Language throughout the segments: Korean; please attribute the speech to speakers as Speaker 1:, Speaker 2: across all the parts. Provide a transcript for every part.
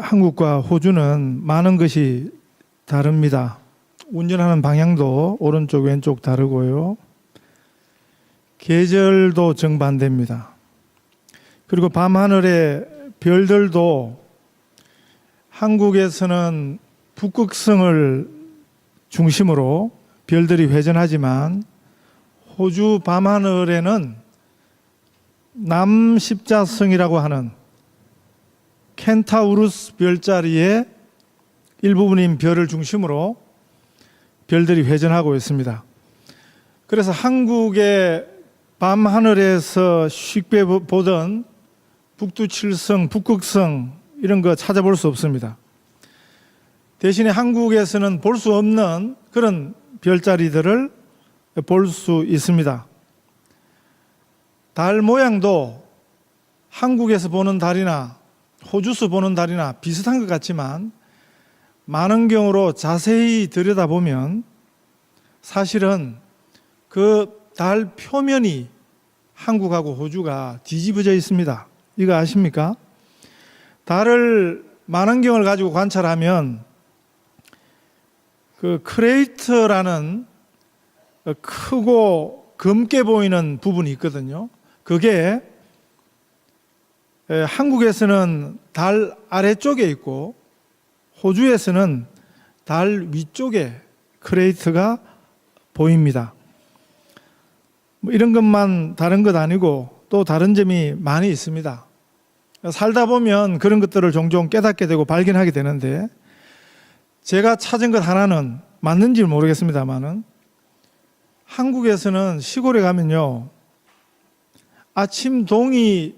Speaker 1: 한국과 호주는 많은 것이 다릅니다. 운전하는 방향도 오른쪽 왼쪽 다르고요. 계절도 정반대입니다. 그리고 밤하늘의 별들도 한국에서는 북극성을 중심으로 별들이 회전하지만 호주 밤하늘에는 남십자성이라고 하는 켄타우루스 별자리의 일부분인 별을 중심으로 별들이 회전하고 있습니다. 그래서 한국의 밤하늘에서 쉽게 보던 북두칠성, 북극성 이런 거 찾아볼 수 없습니다. 대신에 한국에서는 볼 수 없는 그런 별자리들을 볼 수 있습니다. 달 모양도 한국에서 보는 달이나 호주에서 보는 달이나 비슷한 것 같지만 만원경으로 자세히 들여다보면 사실은 그 달 표면이 한국하고 호주가 뒤집어져 있습니다. 이거 아십니까? 달을 만원경을 가지고 관찰하면 그 크레이터라는 크고 검게 보이는 부분이 있거든요. 그게 한국에서는 달 아래쪽에 있고 호주에서는 달 위쪽에 크레이터가 보입니다. 뭐 이런 것만 다른 것 아니고 또 다른 점이 많이 있습니다. 살다 보면 그런 것들을 종종 깨닫게 되고 발견하게 되는데 제가 찾은 것 하나는 맞는지 모르겠습니다만은 한국에서는 시골에 가면요 아침 동이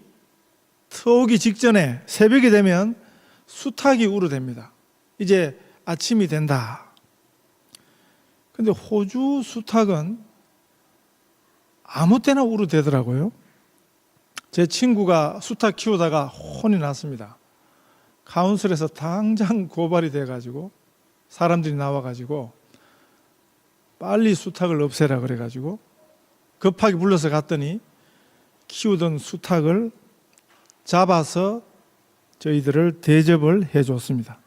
Speaker 1: 트오기 직전에 새벽이 되면 수탉이 우르댑니다. 이제 아침이 된다. 근데 호주 수탉은 아무 때나 우르대더라고요. 제 친구가 수탉 키우다가 혼이 났습니다. 카운슬에서 당장 고발이 돼가지고 사람들이 나와가지고 빨리 수탉을 없애라 그래가지고 급하게 불러서 갔더니 키우던 수탉을 잡아서 저희들을 대접을 해줬습니다.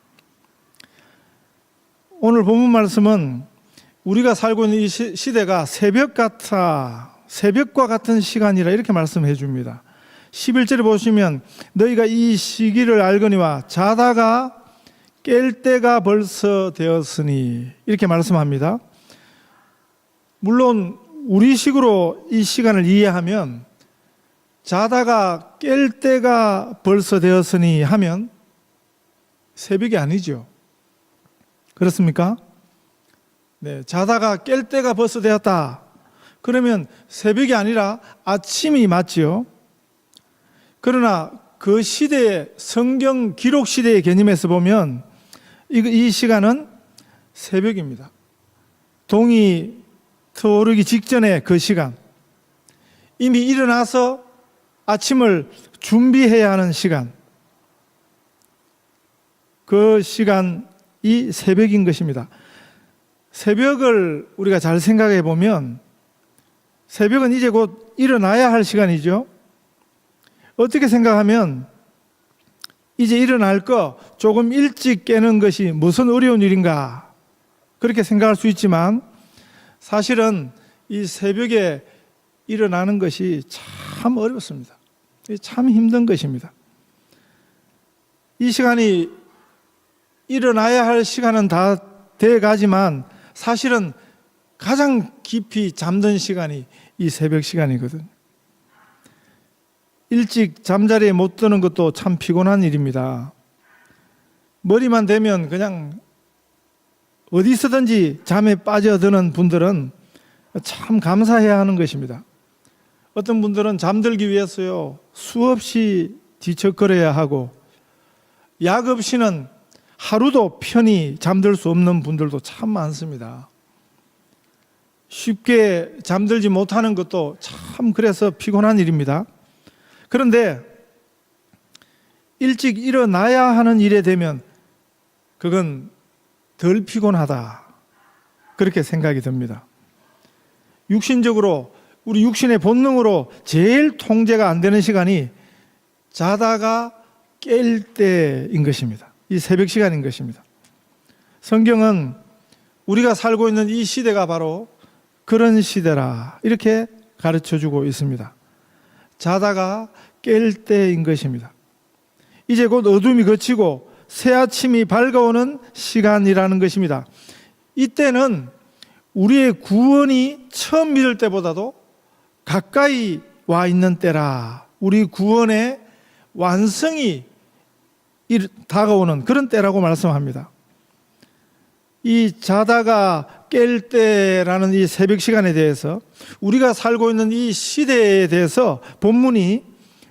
Speaker 1: 오늘 본문 말씀은 우리가 살고 있는 이 시대가 새벽과 같은 시간이라 이렇게 말씀해 줍니다. 11절에 보시면 너희가 이 시기를 알거니와 자다가 깰 때가 벌써 되었으니 이렇게 말씀합니다. 물론 우리식으로 이 시간을 이해하면 자다가 깰 때가 벌써 되었으니 하면 새벽이 아니죠. 그렇습니까? 네, 자다가 깰 때가 벌써 되었다. 그러면 새벽이 아니라 아침이 맞지요. 그러나 그 시대의 성경 기록 시대의 개념에서 보면 이 시간은 새벽입니다. 동이 트오르기 직전의 그 시간, 이미 일어나서 아침을 준비해야 하는 시간, 그 시간이 새벽인 것입니다. 새벽을 우리가 잘 생각해 보면 새벽은 이제 곧 일어나야 할 시간이죠. 어떻게 생각하면 이제 일어날 거 조금 일찍 깨는 것이 무슨 어려운 일인가 그렇게 생각할 수 있지만 사실은 이 새벽에 일어나는 것이 참 어렵습니다. 참 힘든 것입니다. 이 시간이 일어나야 할 시간은 다 돼가지만 사실은 가장 깊이 잠든 시간이 이 새벽 시간이거든요. 일찍 잠자리에 못 드는 것도 참 피곤한 일입니다. 머리만 대면 그냥 어디서든지 잠에 빠져드는 분들은 참 감사해야 하는 것입니다. 어떤 분들은 잠들기 위해서요 수없이 뒤척거려야 하고 약 없이는 하루도 편히 잠들 수 없는 분들도 참 많습니다. 쉽게 잠들지 못하는 것도 참 그래서 피곤한 일입니다. 그런데 일찍 일어나야 하는 일에 되면 그건 덜 피곤하다 그렇게 생각이 듭니다. 육신적으로 우리 육신의 본능으로 제일 통제가 안 되는 시간이 자다가 깰 때인 것입니다. 이 새벽 시간인 것입니다. 성경은 우리가 살고 있는 이 시대가 바로 그런 시대라 이렇게 가르쳐주고 있습니다. 자다가 깰 때인 것입니다. 이제 곧 어둠이 걷히고 새 아침이 밝아오는 시간이라는 것입니다. 이때는 우리의 구원이 처음 믿을 때보다도 가까이 와 있는 때라. 우리 구원의 완성이 다가오는 그런 때라고 말씀합니다. 이 자다가 깰 때라는 이 새벽 시간에 대해서 우리가 살고 있는 이 시대에 대해서 본문이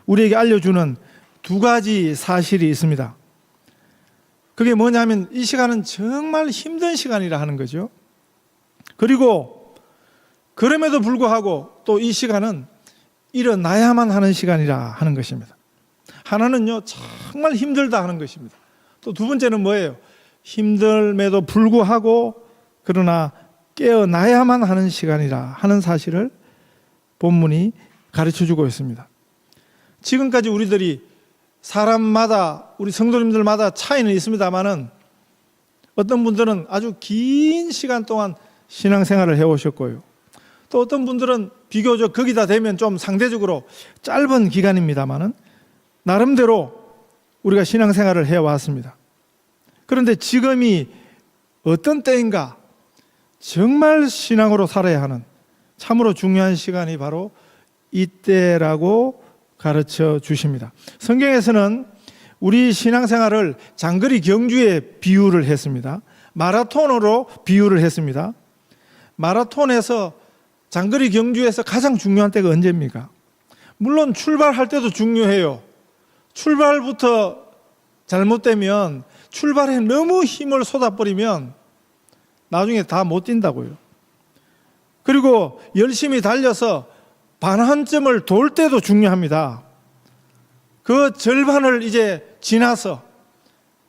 Speaker 1: 우리에게 알려주는 두 가지 사실이 있습니다. 그게 뭐냐면 이 시간은 정말 힘든 시간이라 하는 거죠. 그리고 그럼에도 불구하고 또 이 시간은 일어나야만 하는 시간이라 하는 것입니다. 하나는요, 정말 힘들다 하는 것입니다. 또 두 번째는 뭐예요? 힘듦에도 불구하고 그러나 깨어나야만 하는 시간이라 하는 사실을 본문이 가르쳐주고 있습니다. 지금까지 우리들이 사람마다 우리 성도님들마다 차이는 있습니다만은 어떤 분들은 아주 긴 시간 동안 신앙생활을 해오셨고요. 또 어떤 분들은 비교적 거기다 대면 좀 상대적으로 짧은 기간입니다만은 나름대로 우리가 신앙생활을 해왔습니다. 그런데 지금이 어떤 때인가? 정말 신앙으로 살아야 하는 참으로 중요한 시간이 바로 이때라고 가르쳐 주십니다. 성경에서는 우리 신앙생활을 장거리 경주에 비유를 했습니다. 마라톤으로 비유를 했습니다. 마라톤에서 장거리 경주에서 가장 중요한 때가 언제입니까? 물론 출발할 때도 중요해요. 출발부터 잘못되면 출발에 너무 힘을 쏟아버리면 나중에 다 못 뛴다고요. 그리고 열심히 달려서 반환점을 돌 때도 중요합니다. 그 절반을 이제 지나서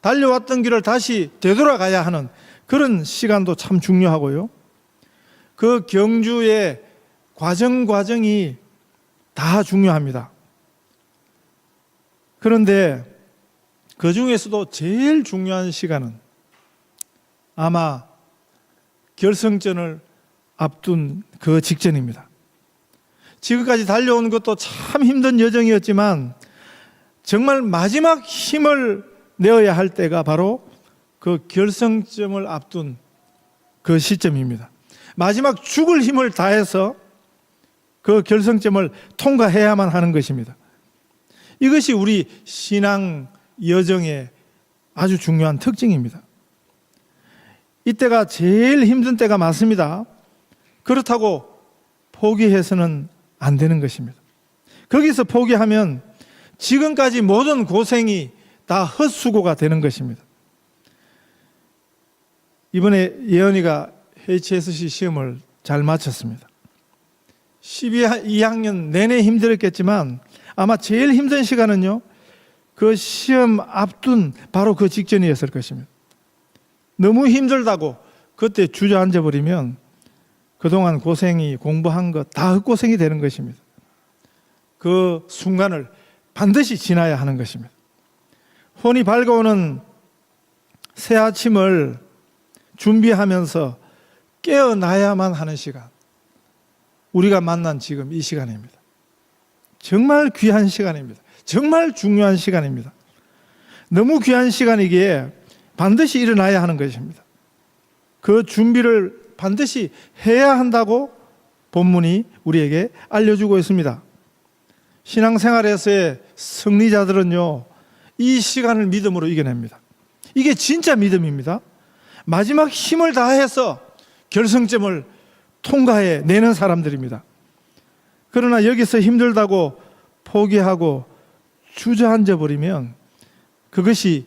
Speaker 1: 달려왔던 길을 다시 되돌아가야 하는 그런 시간도 참 중요하고요. 그 경주의 과정이 다 중요합니다. 그런데 그 중에서도 제일 중요한 시간은 아마 결승전을 앞둔 그 직전입니다. 지금까지 달려온 것도 참 힘든 여정이었지만 정말 마지막 힘을 내어야 할 때가 바로 그 결승점을 앞둔 그 시점입니다. 마지막 죽을 힘을 다해서 그 결승점을 통과해야만 하는 것입니다. 이것이 우리 신앙 여정의 아주 중요한 특징입니다. 이때가 제일 힘든 때가 맞습니다. 그렇다고 포기해서는 안 되는 것입니다. 거기서 포기하면 지금까지 모든 고생이 다 헛수고가 되는 것입니다. 이번에 예언이가 HSC 시험을 잘 마쳤습니다. 12학년 내내 힘들었겠지만 아마 제일 힘든 시간은요, 그 시험 앞둔 바로 그 직전이었을 것입니다. 너무 힘들다고 그때 주저앉아 버리면 그동안 고생이 공부한 것 다 헛고생이 되는 것입니다. 그 순간을 반드시 지나야 하는 것입니다. 혼이 밝아오는 새 아침을 준비하면서 깨어나야만 하는 시간, 우리가 만난 지금 이 시간입니다. 정말 귀한 시간입니다. 정말 중요한 시간입니다. 너무 귀한 시간이기에 반드시 일어나야 하는 것입니다. 그 준비를 반드시 해야 한다고 본문이 우리에게 알려주고 있습니다. 신앙생활에서의 승리자들은요, 이 시간을 믿음으로 이겨냅니다. 이게 진짜 믿음입니다. 마지막 힘을 다해서 결승점을 통과해 내는 사람들입니다. 그러나 여기서 힘들다고 포기하고 주저앉아 버리면 그것이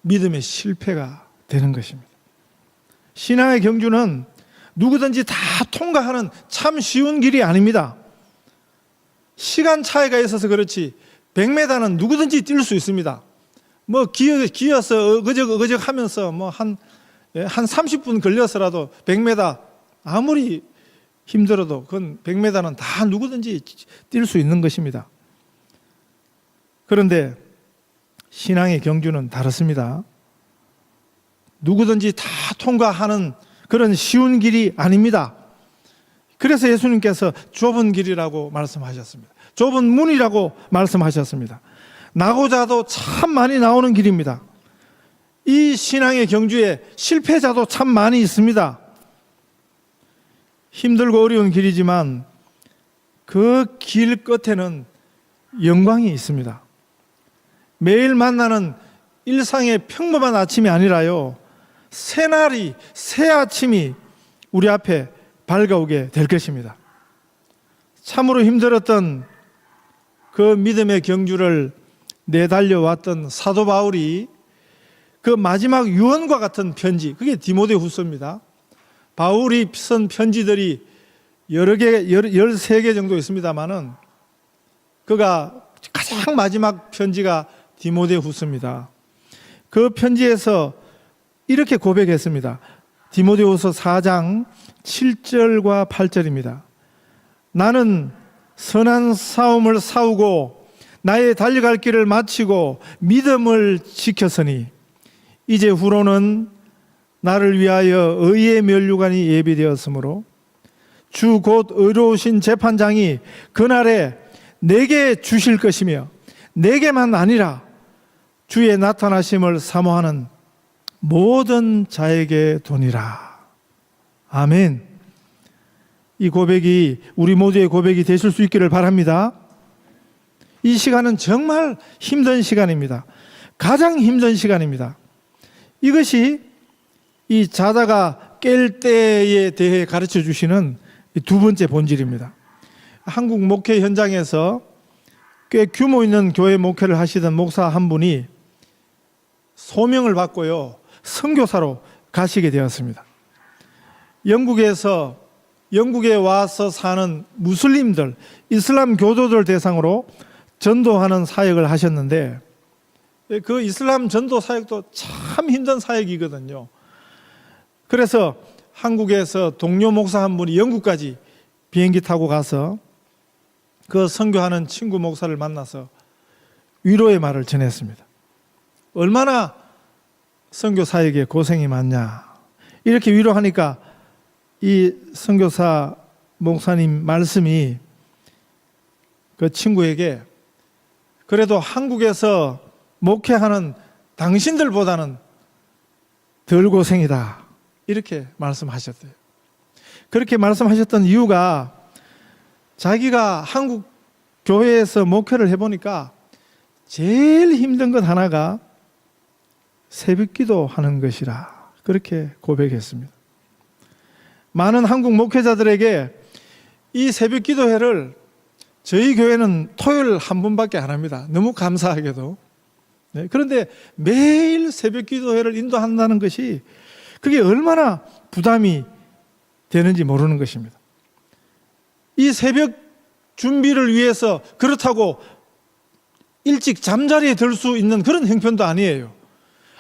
Speaker 1: 믿음의 실패가 되는 것입니다. 신앙의 경주는 누구든지 다 통과하는 참 쉬운 길이 아닙니다. 시간 차이가 있어서 그렇지 100m는 누구든지 뛸 수 있습니다. 뭐 기어서 어그적 하면서 뭐 한 30분 걸려서라도 100m 아무리 힘들어도 그건 100m는 다 누구든지 뛸 수 있는 것입니다. 그런데 신앙의 경주는 다릅니다. 누구든지 다 통과하는 그런 쉬운 길이 아닙니다. 그래서 예수님께서 좁은 길이라고 말씀하셨습니다. 좁은 문이라고 말씀하셨습니다. 나고자도 참 많이 나오는 길입니다. 이 신앙의 경주에 실패자도 참 많이 있습니다. 힘들고 어려운 길이지만 그 길 끝에는 영광이 있습니다. 매일 만나는 일상의 평범한 아침이 아니라요, 새날이, 새 아침이 우리 앞에 밝아오게 될 것입니다. 참으로 힘들었던 그 믿음의 경주를 내달려왔던 사도 바울이 그 마지막 유언과 같은 편지, 그게 디모데후서입니다. 바울이 쓴 편지들이 여러 개, 13개 정도 있습니다만은 그가 가장 마지막 편지가 디모데후서입니다. 그 편지에서 이렇게 고백했습니다. 디모데후서 4장 7절과 8절입니다. 나는 선한 싸움을 싸우고 나의 달려갈 길을 마치고 믿음을 지켰으니 이제 후로는 나를 위하여 의의 면류관이 예비되었으므로 주 곧 의로우신 재판장이 그날에 내게 주실 것이며 내게만 아니라 주의 나타나심을 사모하는 모든 자에게 도니라. 아멘. 이 고백이 우리 모두의 고백이 되실 수 있기를 바랍니다. 이 시간은 정말 힘든 시간입니다. 가장 힘든 시간입니다. 이것이 이 자다가 깰 때에 대해 가르쳐 주시는 두 번째 본질입니다. 한국 목회 현장에서 꽤 규모 있는 교회 목회를 하시던 목사 한 분이 소명을 받고요, 선교사로 가시게 되었습니다. 영국에 와서 사는 무슬림들, 이슬람 교도들 대상으로 전도하는 사역을 하셨는데, 그 이슬람 전도 사역도 참 힘든 사역이거든요. 그래서 한국에서 동료 목사 한 분이 영국까지 비행기 타고 가서 그 선교하는 친구 목사를 만나서 위로의 말을 전했습니다. 얼마나 선교 사역에 고생이 많냐. 이렇게 위로하니까 이 선교사 목사님 말씀이 그 친구에게 그래도 한국에서 목회하는 당신들보다는 덜 고생이다, 이렇게 말씀하셨대요. 그렇게 말씀하셨던 이유가 자기가 한국 교회에서 목회를 해보니까 제일 힘든 것 하나가 새벽기도 하는 것이라, 그렇게 고백했습니다. 많은 한국 목회자들에게 이 새벽기도회를 저희 교회는 토요일 한 번밖에 안 합니다. 너무 감사하게도. 네, 그런데 매일 새벽기도회를 인도한다는 것이 그게 얼마나 부담이 되는지 모르는 것입니다. 이 새벽 준비를 위해서 그렇다고 일찍 잠자리에 들 수 있는 그런 형편도 아니에요.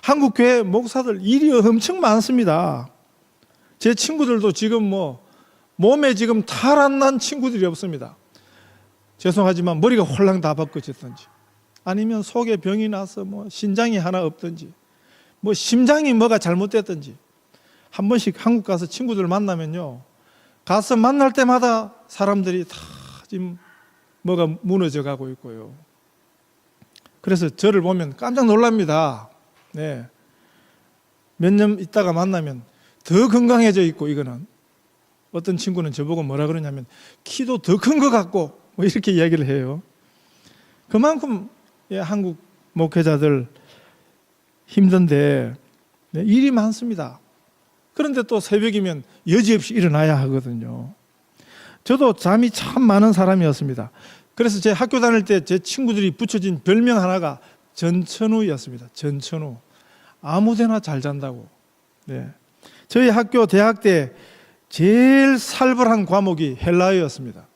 Speaker 1: 한국 교회 목사들 일이 엄청 많습니다. 제 친구들도 지금 몸에 지금 탈 안 난 친구들이 없습니다. 죄송하지만 머리가 홀랑 다 벗겨졌든지, 아니면 속에 병이 나서 신장이 하나 없든지, 심장이 뭐가 잘못됐든지, 한 번씩 한국 가서 친구들 만나면요, 가서 만날 때마다 사람들이 다 지금 뭐가 무너져 가고 있고요. 그래서 저를 보면 깜짝 놀랍니다. 네. 몇 년 있다가 만나면 더 건강해져 있고, 이거는 어떤 친구는 저보고 뭐라 그러냐면 키도 더 큰 것 같고 이렇게 이야기를 해요. 그만큼 한국 목회자들 힘든데 일이 많습니다. 그런데 또 새벽이면 여지없이 일어나야 하거든요. 저도 잠이 참 많은 사람이었습니다. 그래서 제 학교 다닐 때 제 친구들이 붙여진 별명 하나가 전천후였습니다. 전천후. 아무데나 잘 잔다고. 네. 저희 학교 대학 때 제일 살벌한 과목이 헬라어였습니다.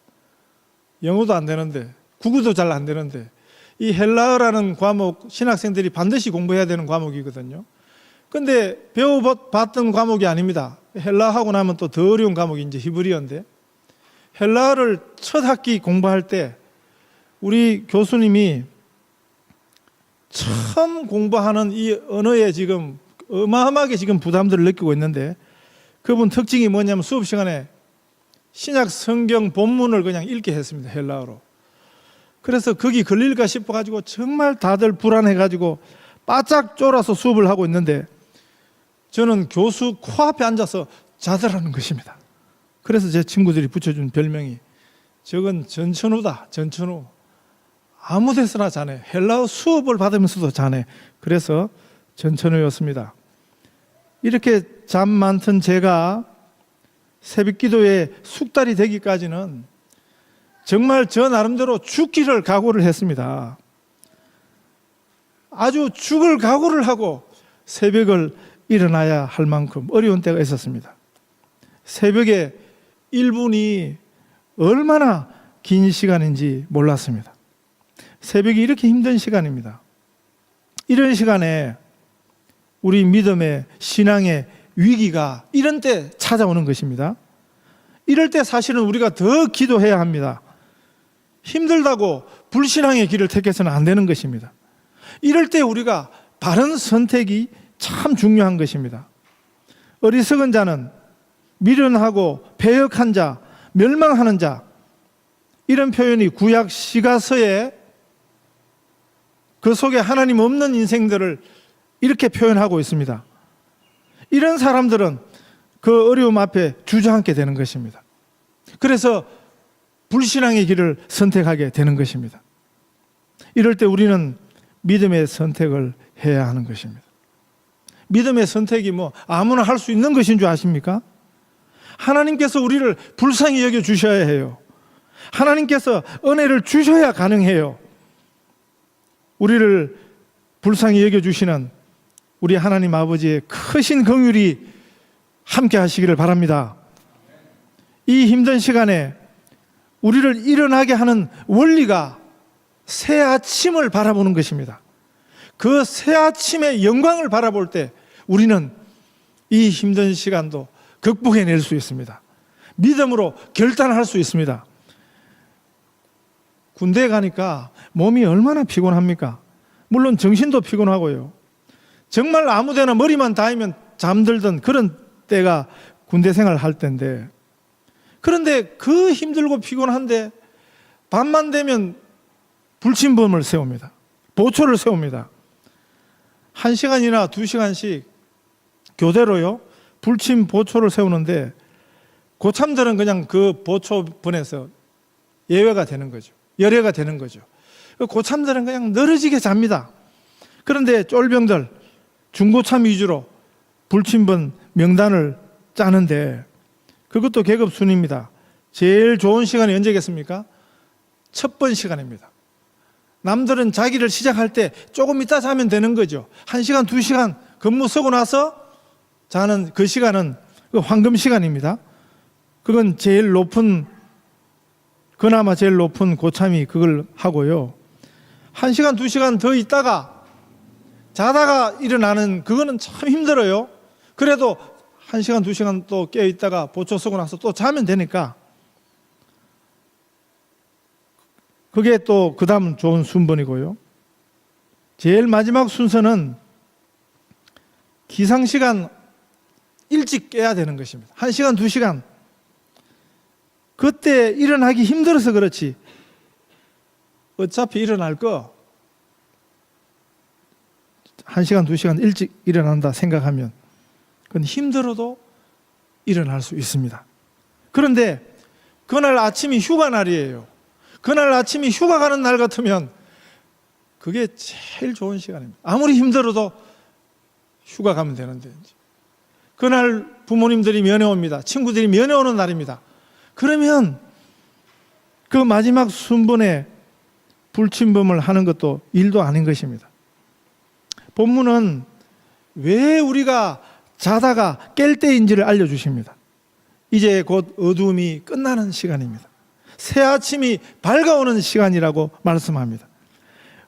Speaker 1: 영어도 안 되는데, 국어도 잘 안 되는데, 이 헬라어라는 과목 신학생들이 반드시 공부해야 되는 과목이거든요. 근데 배워봤던 과목이 아닙니다. 헬라어 하고 나면 또 더 어려운 과목이 이제 히브리어인데, 헬라어를 첫 학기 공부할 때 우리 교수님이 처음 공부하는 이 언어에 지금 어마어마하게 지금 부담들을 느끼고 있는데, 그분 특징이 뭐냐면 수업 시간에 신약 성경 본문을 그냥 읽게 했습니다. 헬라어로. 그래서 거기 걸릴까 싶어가지고 정말 다들 불안해가지고 바짝 쫄아서 수업을 하고 있는데, 저는 교수 코앞에 앉아서 자더라는 것입니다. 그래서 제 친구들이 붙여준 별명이 저건 전천후다. 전천후. 아무 데서나 자네. 헬라어 수업을 받으면서도 자네. 그래서 전천후였습니다. 이렇게 잠 많던 제가 새벽 기도에 숙달이 되기까지는 정말 저 나름대로 죽기를 각오를 했습니다. 아주 죽을 각오를 하고 새벽을 일어나야 할 만큼 어려운 때가 있었습니다. 새벽에 1분이 얼마나 긴 시간인지 몰랐습니다. 새벽이 이렇게 힘든 시간입니다. 이런 시간에 우리 믿음의 신앙의 위기가 이런 때 찾아오는 것입니다. 이럴 때 사실은 우리가 더 기도해야 합니다. 힘들다고 불신앙의 길을 택해서는 안 되는 것입니다. 이럴 때 우리가 바른 선택이 참 중요한 것입니다. 어리석은 자는 미련하고 패역한 자, 멸망하는 자, 이런 표현이 구약 시가서에 그 속에 하나님 없는 인생들을 이렇게 표현하고 있습니다. 이런 사람들은 그 어려움 앞에 주저앉게 되는 것입니다. 그래서 불신앙의 길을 선택하게 되는 것입니다. 이럴 때 우리는 믿음의 선택을 해야 하는 것입니다. 믿음의 선택이 뭐 아무나 할 수 있는 것인 줄 아십니까? 하나님께서 우리를 불쌍히 여겨 주셔야 해요. 하나님께서 은혜를 주셔야 가능해요. 우리를 불쌍히 여겨 주시는 우리 하나님 아버지의 크신 긍휼이 함께 하시기를 바랍니다. 이 힘든 시간에 우리를 일어나게 하는 원리가 새 아침을 바라보는 것입니다. 그 새 아침의 영광을 바라볼 때 우리는 이 힘든 시간도 극복해낼 수 있습니다. 믿음으로 결단할 수 있습니다. 군대에 가니까 몸이 얼마나 피곤합니까? 물론 정신도 피곤하고요. 정말 아무데나 머리만 닿으면 잠들던 그런 때가 군대 생활을 할 때인데, 그런데 그 힘들고 피곤한데 밤만 되면 불침범을 세웁니다. 보초를 세웁니다. 1시간이나 2시간씩 교대로요 불침 보초를 세우는데, 고참들은 그냥 그 보초분에서 예외가 되는 거죠. 열애가 되는 거죠. 고참들은 그냥 늘어지게 잡니다. 그런데 쫄병들, 중고참 위주로 불침번 명단을 짜는데, 그것도 계급 순입니다. 제일 좋은 시간이 언제겠습니까? 첫 번 시간입니다. 남들은 자기를 시작할 때 조금 이따 자면 되는 거죠. 1시간, 2시간 근무 서고 나서 자는 그 시간은 그 황금 시간입니다. 그건 제일 높은, 그나마 제일 높은 고참이 그걸 하고요. 1시간, 2시간 더 있다가 자다가 일어나는 그거는 참 힘들어요. 그래도 1시간, 2시간 또 깨어 있다가 보초 서고 나서 또 자면 되니까 그게 또 그 다음 좋은 순번이고요. 제일 마지막 순서는 기상시간 일찍 깨야 되는 것입니다. 1시간, 2시간. 그때 일어나기 힘들어서 그렇지 어차피 일어날 거 1시간, 2시간 일찍 일어난다 생각하면 그건 힘들어도 일어날 수 있습니다. 그런데 그날 아침이 휴가 날이에요. 그날 아침이 휴가 가는 날 같으면 그게 제일 좋은 시간입니다. 아무리 힘들어도 휴가 가면 되는데, 그날 부모님들이 면회 옵니다. 친구들이 면회 오는 날입니다. 그러면 그 마지막 순번에 불침범을 하는 것도 일도 아닌 것입니다. 본문은 왜 우리가 자다가 깰 때인지를 알려주십니다. 이제 곧 어두움이 끝나는 시간입니다. 새 아침이 밝아오는 시간이라고 말씀합니다.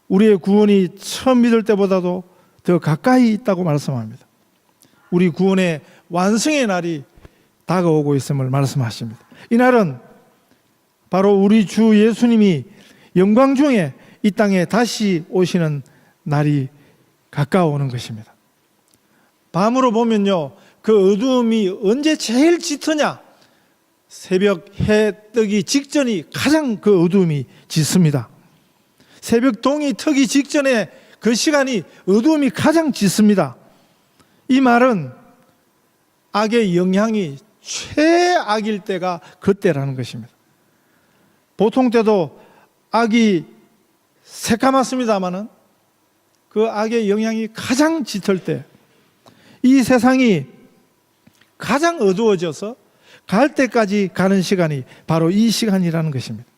Speaker 1: 우리의 구원이 처음 믿을 때보다도 더 가까이 있다고 말씀합니다. 우리 구원의 완성의 날이 다가오고 있음을 말씀하십니다. 이 날은 바로 우리 주 예수님이 영광 중에 이 땅에 다시 오시는 날이 가까워오는 것입니다. 밤으로 보면요, 그 어두움이 언제 제일 짙으냐? 새벽 해 뜨기 직전이 가장 그 어두움이 짙습니다. 새벽 동이 트기 직전에 그 시간이 어두움이 가장 짙습니다. 이 말은 악의 영향이 최악일 때가 그때라는 것입니다. 보통 때도 악이 새까맣습니다마는 그 악의 영향이 가장 짙을 때, 이 세상이 가장 어두워져서 갈 때까지 가는 시간이 바로 이 시간이라는 것입니다.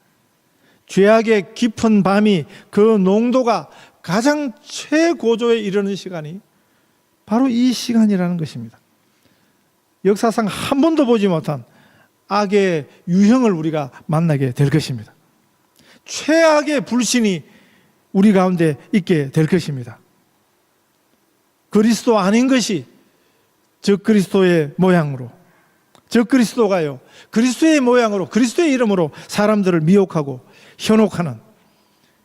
Speaker 1: 죄악의 깊은 밤이 그 농도가 가장 최고조에 이르는 시간이 바로 이 시간이라는 것입니다. 역사상 한 번도 보지 못한 악의 유형을 우리가 만나게 될 것입니다. 최악의 불신이 우리 가운데 있게 될 것입니다. 그리스도 아닌 것이 적그리스도의 모양으로, 적그리스도가요, 그리스도의 모양으로, 그리스도의 이름으로 사람들을 미혹하고 현혹하는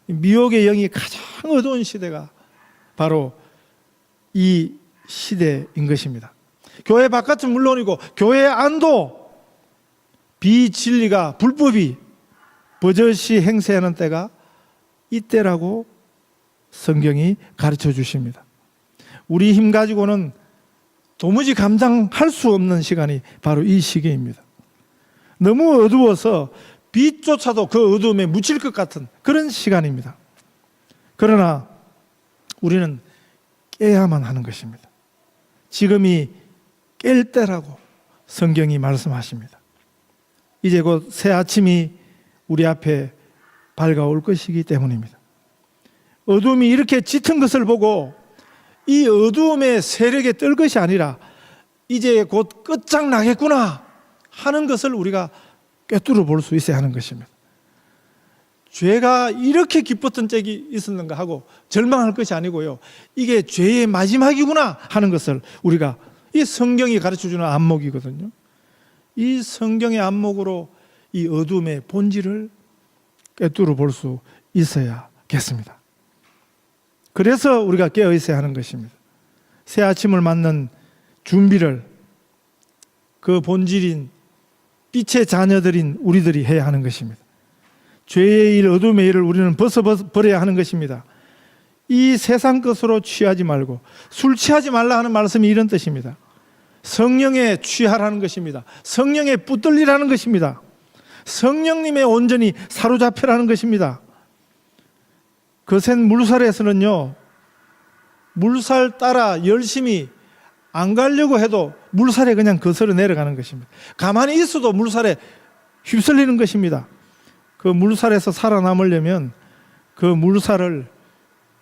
Speaker 1: 미혹의 영이 가장 어두운 시대가 바로 이 시대인 것입니다. 교회 바깥은 물론이고 교회 안도 비진리가, 불법이 버젓이 행세하는 때가 이때라고 성경이 가르쳐 주십니다. 우리 힘 가지고는 도무지 감당할 수 없는 시간이 바로 이 시기입니다. 너무 어두워서 빛조차도 그 어두움에 묻힐 것 같은 그런 시간입니다. 그러나 우리는 깨야만 하는 것입니다. 지금이 깰 때라고 성경이 말씀하십니다. 이제 곧 새 아침이 우리 앞에 밝아올 것이기 때문입니다. 어두움이 이렇게 짙은 것을 보고 이 어두움의 세력에 뜰 것이 아니라 이제 곧 끝장나겠구나 하는 것을 우리가 꿰뚫어 볼 수 있어야 하는 것입니다. 죄가 이렇게 기뻤던 적이 있었는가 하고 절망할 것이 아니고요, 이게 죄의 마지막이구나 하는 것을 우리가, 이 성경이 가르쳐주는 안목이거든요. 이 성경의 안목으로 이 어둠의 본질을 꿰뚫어 볼 수 있어야겠습니다. 그래서 우리가 깨어 있어야 하는 것입니다. 새 아침을 맞는 준비를 그 본질인 빛의 자녀들인 우리들이 해야 하는 것입니다. 죄의 일, 어둠의 일을 우리는 벗어버려야 하는 것입니다. 이 세상 것으로 취하지 말고, 술 취하지 말라 하는 말씀이 이런 뜻입니다. 성령에 취하라는 것입니다. 성령에 붙들리라는 것입니다. 성령님의 온전히 사로잡혀라는 것입니다. 거센 물살에서는요, 물살 따라 열심히 안 가려고 해도 물살에 그냥 거슬러 내려가는 것입니다. 가만히 있어도 물살에 휩쓸리는 것입니다. 그 물살에서 살아남으려면 그 물살을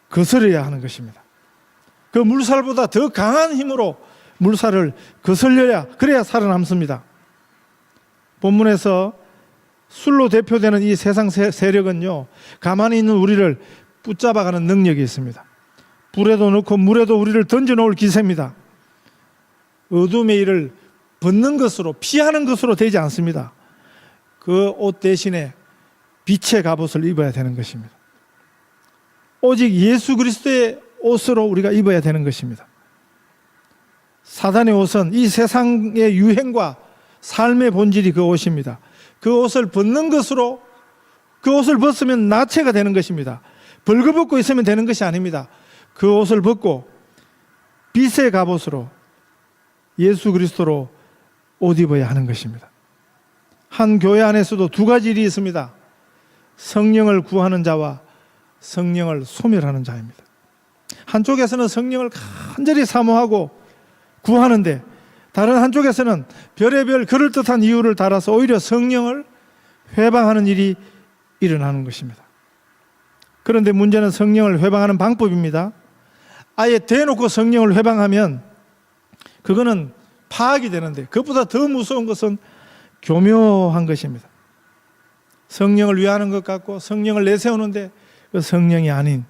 Speaker 1: 거스려야 하는 것입니다. 그 물살보다 더 강한 힘으로 물살을 거슬려야, 그래야 살아남습니다. 본문에서 술로 대표되는 이 세상 세력은요, 가만히 있는 우리를 붙잡아가는 능력이 있습니다. 불에도 넣고 물에도 우리를 던져놓을 기세입니다. 어둠의 일을 벗는 것으로, 피하는 것으로 되지 않습니다. 그 옷 대신에 빛의 갑옷을 입어야 되는 것입니다. 오직 예수 그리스도의 옷으로 우리가 입어야 되는 것입니다. 사단의 옷은 이 세상의 유행과 삶의 본질이 그 옷입니다. 그 옷을 벗는 것으로, 그 옷을 벗으면 나체가 되는 것입니다. 벌거벗고 있으면 되는 것이 아닙니다. 그 옷을 벗고 빛의 갑옷으로 예수 그리스도로 옷 입어야 하는 것입니다. 한 교회 안에서도 두 가지 일이 있습니다. 성령을 구하는 자와 성령을 소멸하는 자입니다. 한쪽에서는 성령을 간절히 사모하고 구하는데, 다른 한쪽에서는 별의별 그럴듯한 이유를 달아서 오히려 성령을 회방하는 일이 일어나는 것입니다. 그런데 문제는 성령을 회방하는 방법입니다. 아예 대놓고 성령을 회방하면 그거는 파악이 되는데, 그것보다 더 무서운 것은 교묘한 것입니다. 성령을 위하는 것 같고 성령을 내세우는데 그 성령이 아닌,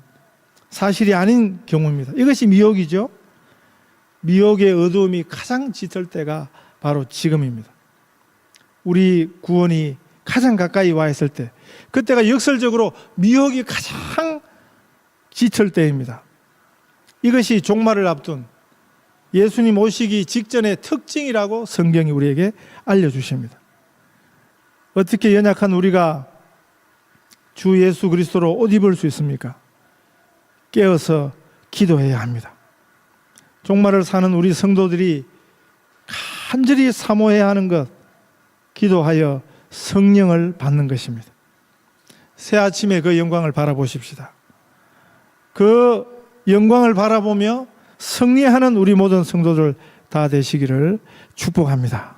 Speaker 1: 사실이 아닌 경우입니다. 이것이 미혹이죠. 미혹의 어두움이 가장 짙을 때가 바로 지금입니다. 우리 구원이 가장 가까이 와 있을 때, 그때가 역설적으로 미혹이 가장 짙을 때입니다. 이것이 종말을 앞둔 예수님 오시기 직전의 특징이라고 성경이 우리에게 알려주십니다. 어떻게 연약한 우리가 주 예수 그리스도로 옷 입을 수 있습니까? 깨어서 기도해야 합니다. 종말을 사는 우리 성도들이 간절히 사모해야 하는 것, 기도하여 성령을 받는 것입니다. 새 아침에 그 영광을 바라보십시다. 그 영광을 바라보며 승리하는 우리 모든 성도들 다 되시기를 축복합니다.